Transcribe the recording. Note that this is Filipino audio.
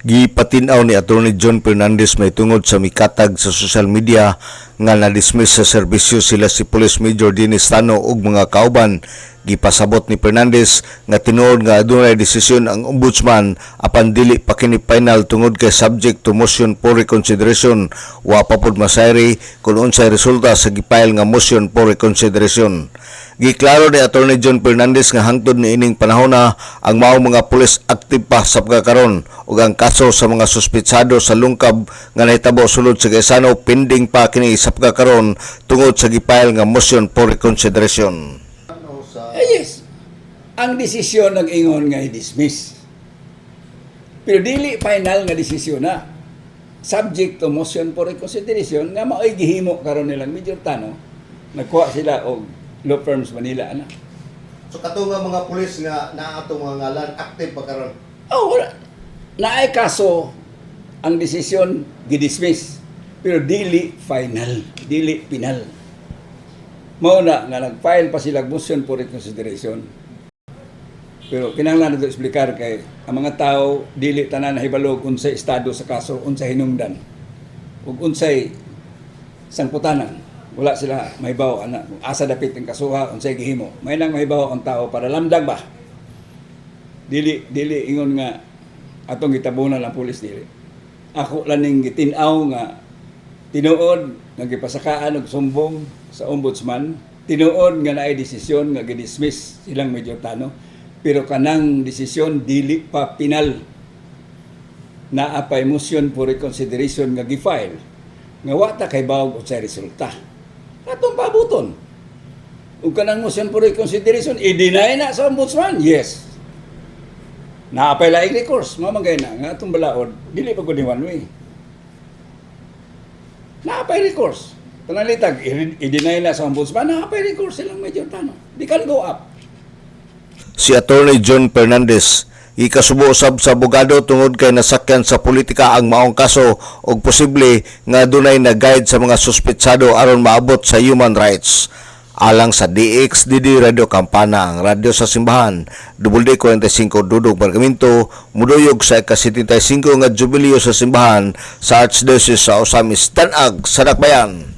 Gipatinaw ni Attorney John Fernandez may tungod sa mikatag sa social media nga na-dismiss sa serbisyo sila si Police Major Dennis Tano ug mga kauban. Gipasabot ni Fernandez nga tinuod nga adunay desisyon ang ombudsman apan dili pa kini final tungod kay subject to motion for reconsideration. Wa pa pod masayri kung unsay resulta sa gipile nga motion for reconsideration. Giklaro ni Attorney John Fernandez nga hangtod ni ining panahon na ang mao mga pulis aktive pa sa pagkakaron ug ang kaso sa mga suspetsado sa lungkab nga nahitabo sulod sa Gaisano pending pa kini sa pagkakaron tungod sa gipile nga motion for reconsideration. Yes. Ang desisyon nag-ingon nga i-dismiss. Pero dili final nga desisyon na. Subject to motion for reconsideration nga mao'y gihimo karon nilang Major Tano. Nagkuha sila og law firms Manila ana. So kato nga mga pulis nga naa atong mga ngalan active pa karon. Oh, wala. Naay kaso ang desisyon gi-dismiss. Pero dili final, dili final. Mao na nga nag-file pa sila motion for reconsideration. Pero kinahanglan nato explicar kay ang mga tao dili tanan nahibalog unsay estado sa kaso, unsay hinungdan. Ug unsay sangputanan. Wala sila mahibaw ana asa dapit ang kasuha unsay gihimo. May nang mahibaw ang tao para lamdag ba. Dili ingon nga atong gitabunan ang pulis dili. Ako lang ning gitin-aw nga tinuod nga gipasakaan og sumbong sa ombudsman, tinuod nga naay desisyon nga gi-dismiss silang Major Tano, pero kanang desisyon dili pa final. Naapay motion for reconsideration nga gi-file nga wa ta kay bawog unsay resulta. Katong pabuton. Ug kanang motion for reconsideration i-deny na sa ombudsman. Yes. Naapay laing recourse, mamagay na nga atong balaod dili pa gud one way. Naapay recourse. Panalitag, i-deny na sa ombudsman, naapay recourse silang Major Tano. Di can go up. Si Attorney John Fernandez ikasubo usab sa abogado tungod kay nasakyan sa politika ang maong kaso ug posible nga dunay nag-guide sa mga suspetsado aron maabot sa human rights. Alang sa DXDD Radio Campana, ang radyo sa simbahan, WD45 Dudog Bargamento, muduyog sa ika-75 nga jubileo sa simbahan sa Archdiocese sa Osamis, Tanag, Sadakbayan.